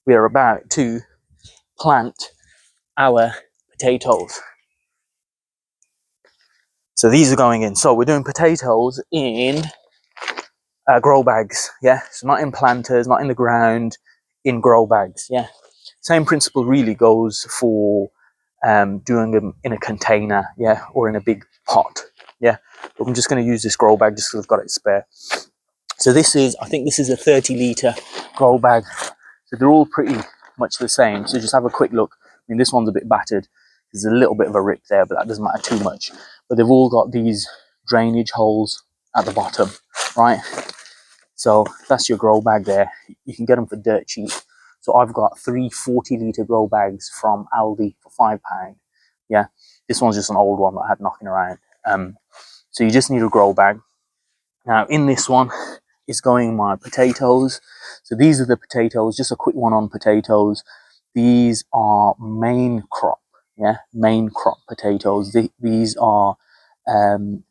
we are about to plant our potatoes. So these are going in. So we're doing potatoes in grow bags, yeah. So not in planters, not in the ground, in grow bags, yeah. Same principle really goes for doing them in a container, yeah, or in a big pot, yeah. But I'm just going to use this grow bag just because I've got it spare. So this is, I think this is a 30-litre grow bag. So they're all pretty much the same. So just have a quick look. I mean, this one's a bit battered. There's a little bit of a rip there, but that doesn't matter too much. But they've all got these drainage holes at the bottom, right? So that's your grow bag there. You can get them for dirt cheap. So I've got 3 40-litre grow bags from Aldi for £5. Yeah, this one's just an old one that I had knocking around. So you just need a grow bag. Now in this one is going my potatoes. So these are the potatoes, just a quick one on potatoes. These are main crop, yeah, main crop potatoes. These are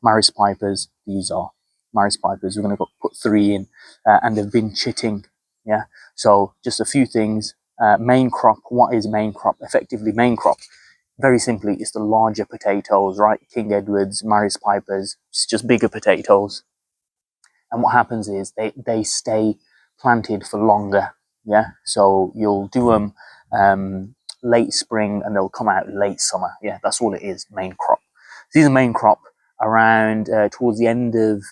Maris Pipers. These are Maris Pipers. We're going to put 3 in, and they've been chitting, yeah. So just a few things. Main crop, what is main crop? Effectively, main crop, very simply, it's the larger potatoes, right? King Edwards, Maris Pipers, it's just bigger potatoes. And what happens is they stay planted for longer, yeah. So you'll do them late spring and they'll come out late summer, yeah. That's all it is, main crop. So these are main crop around towards the end of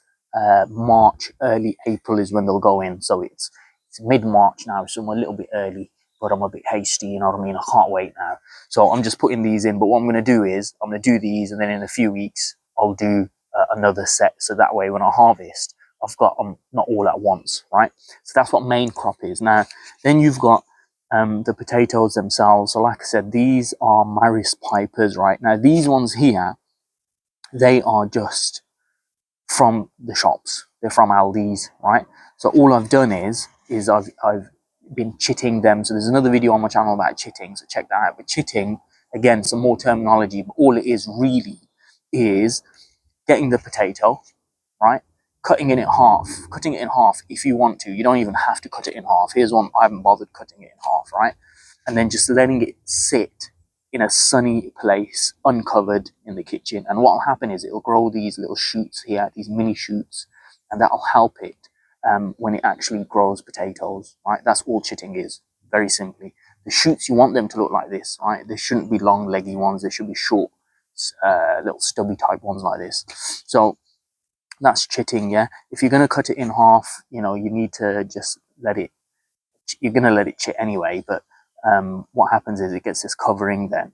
March, early April is when they'll go in. So it's mid-March now, so I'm a little bit early, but I'm a bit hasty, you know what I mean? I can't wait now. So I'm just putting these in, but what I'm going to do is I'm going to do these, and then in a few weeks I'll do another set, so that way when I harvest I've got them not all at once, right? So that's what main crop is. Now then you've got the potatoes themselves. So like I said, these are Maris Pipers, right? Now these ones here, they are just from the shops. They're from Aldi's, right? So all I've done is I've been chitting them. So there's another video on my channel about chitting, so check that out. But chitting, again, some more terminology, but all it is really is getting the potato, right? Cutting it in half if you want to. You don't even have to cut it in half. Here's one, I haven't bothered cutting it in half, right? And then just letting it sit in a sunny place, uncovered in the kitchen. And what will happen is it'll grow these little shoots here, these mini shoots, and that'll help it when it actually grows potatoes, right? That's all chitting is, very simply. The shoots, you want them to look like this, right? They shouldn't be long, leggy ones. They should be short, little stubby type ones like this. So that's chitting, yeah. If you're going to cut it in half, you know, you need to just let it, you're going to let it chit anyway, but what happens is it gets this covering then,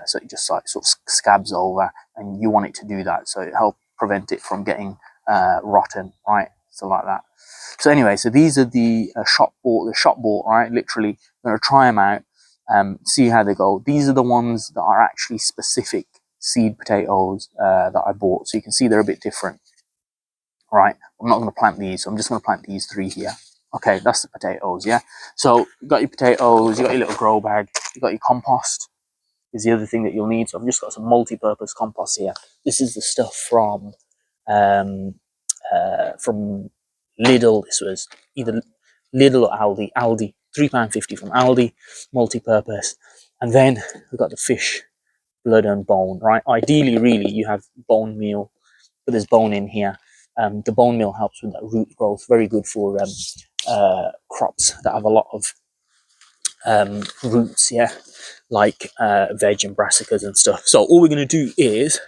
so it just like sort of scabs over, and you want it to do that, so it helps prevent it from getting rotten, right? So like that. So anyway, so these are the shop bought, right? Literally, I'm going to try them out, see how they go. These are the ones that are actually specific seed potatoes that I bought, so you can see they're a bit different. Right, I'm not going to plant these, so I'm just going to plant these 3 here. Okay, that's the potatoes, yeah. So you've got your potatoes, you've got your little grow bag, you've got your compost is the other thing that you'll need. So I've just got some multi-purpose compost here. This is the stuff from Lidl. This was either Lidl or Aldi. Aldi, £3.50 from Aldi, multi-purpose. And then we've got the fish blood and bone, right? Ideally, really, you have bone meal, but there's bone in here. The bone meal helps with that root growth, very good for crops that have a lot of roots, yeah, like veg and brassicas and stuff. So all we're going to do is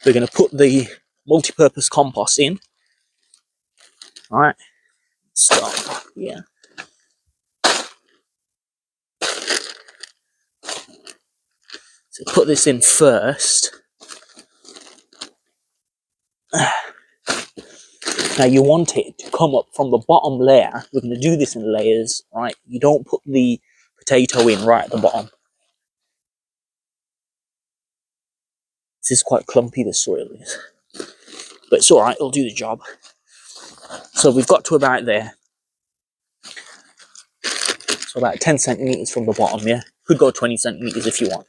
we're going to put the multi-purpose compost in. All right, start here. So put this in first. Now you want it to come up from the bottom layer. We're going to do this in layers, right? You don't put the potato in right at the bottom. This is quite clumpy, this soil is. But it's alright, it'll do the job. So we've got to about there. So about 10 centimetres from the bottom, yeah? Could go 20 centimetres if you want.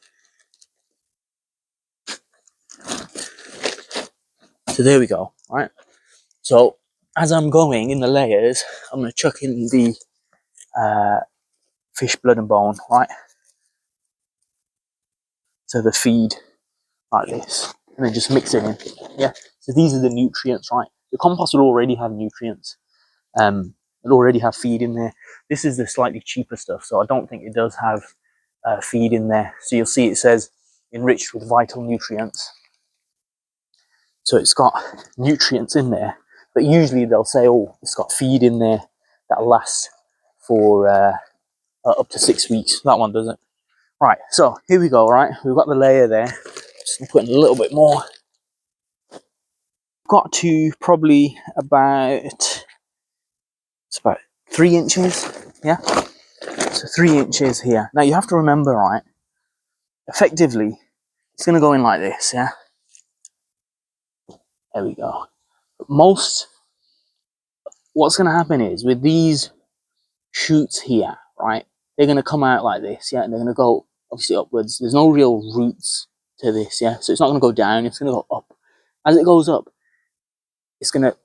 So there we go, right? So as I'm going in the layers, I'm going to chuck in the fish blood and bone, right? So the feed like this, and then just mix it in. Yeah. So these are the nutrients, right? The compost will already have nutrients. It'll already have feed in there. This is the slightly cheaper stuff, so I don't think it does have feed in there. So you'll see it says enriched with vital nutrients. So it's got nutrients in there, but usually they'll say, oh, it's got feed in there that'll last for up to 6 weeks. That one doesn't. Right, so here we go, right? We've got the layer there. Just put in a little bit more. Got to probably about, it's about 3 inches, yeah? So 3 inches here. Now you have to remember, right? Effectively, it's going to go in like this, yeah? There we go. But what's going to happen is with these shoots here, right? They're going to come out like this, yeah? And they're going to go obviously upwards. There's no real roots to this, yeah? So it's not going to go down, it's going to go up. As it goes up, it's going to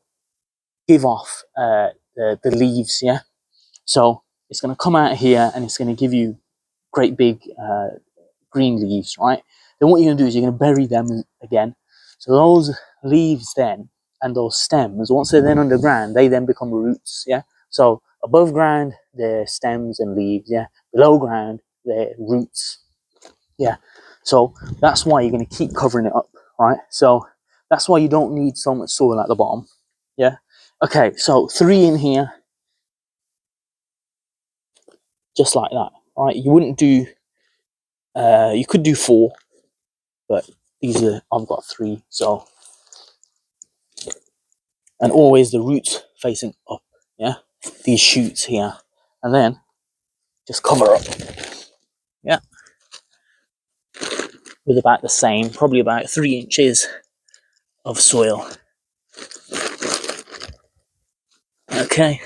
give off the leaves, yeah? So it's going to come out here and it's going to give you great big green leaves, right? Then what you're going to do is you're going to bury them again. So those leaves then and those stems, once they're then underground, they then become roots, yeah? So above ground, they're stems and leaves, yeah? Below ground, they're roots, yeah? So that's why you're going to keep covering it up, right? So that's why you don't need so much soil at the bottom, yeah? Okay, so 3 in here, just like that, right? You wouldn't do, you could do 4, but these are, I've got 3, so. And always the roots facing up, yeah? These shoots here. And then just cover up, yeah? With about the same, probably about 3 inches of soil. Okay,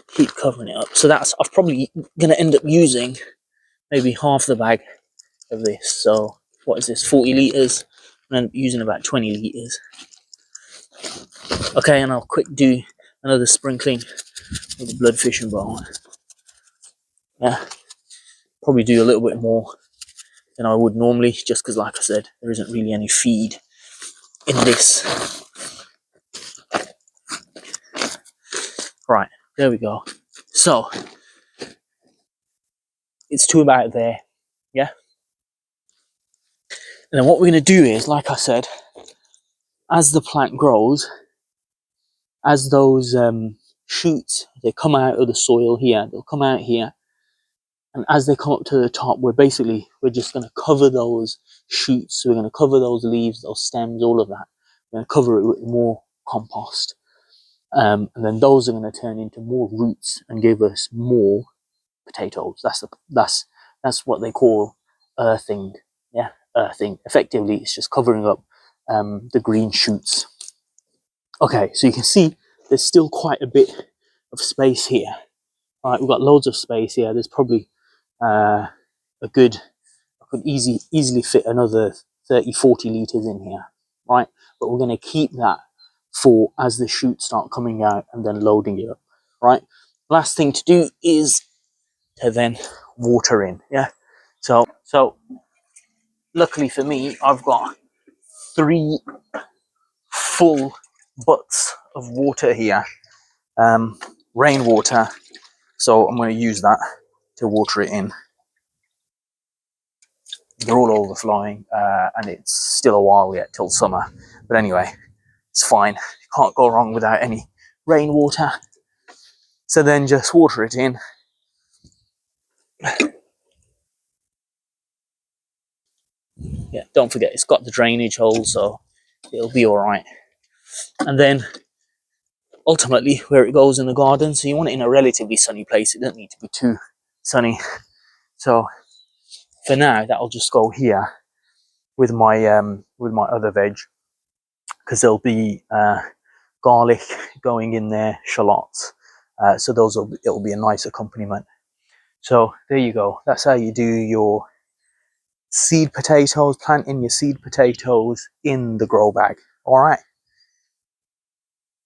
keep covering it up. So that's, I'm probably gonna end up using maybe half the bag of this. So what is this, 40 litres? I'm using about 20 litres. Okay, and I'll quick do another sprinkling of the blood, fish and bone. Yeah, probably do a little bit more than I would normally, just because, like I said, there isn't really any feed in this. Right, there we go. So it's to about there, yeah? And then what we're going to do is, like I said, as the plant grows, as those shoots, they come out of the soil here, they'll come out here, and as they come up to the top, we're just going to cover those shoots. So we're going to cover those leaves, those stems, all of that. We're going to cover it with more compost. And then those are going to turn into more roots and give us more potatoes. That's what they call earthing. Yeah, earthing. Effectively, it's just covering up the green shoots. Okay, so you can see there's still quite a bit of space here. All right, we've got loads of space here. There's probably I could easily fit another 30-40 litres in here, right? But we're going to keep that for as the shoots start coming out and then loading it up, right? Last thing to do is to then water in, yeah? So luckily for me, I've got 3 full butts of water here, rainwater. So I'm going to use that to water it in. They're all overflowing, and it's still a while yet till summer. But anyway, it's fine. You can't go wrong without any rainwater. So then just water it in. Yeah, don't forget it's got the drainage hole, so it'll be all right. And then ultimately where it goes in the garden, so you want it in a relatively sunny place. It doesn't need to be too sunny. So for now, that'll just go here with my other veg, because there'll be garlic going in there, shallots. So it'll be a nice accompaniment. So there you go. That's how you do your seed potatoes, planting your seed potatoes in the grow bag. All right.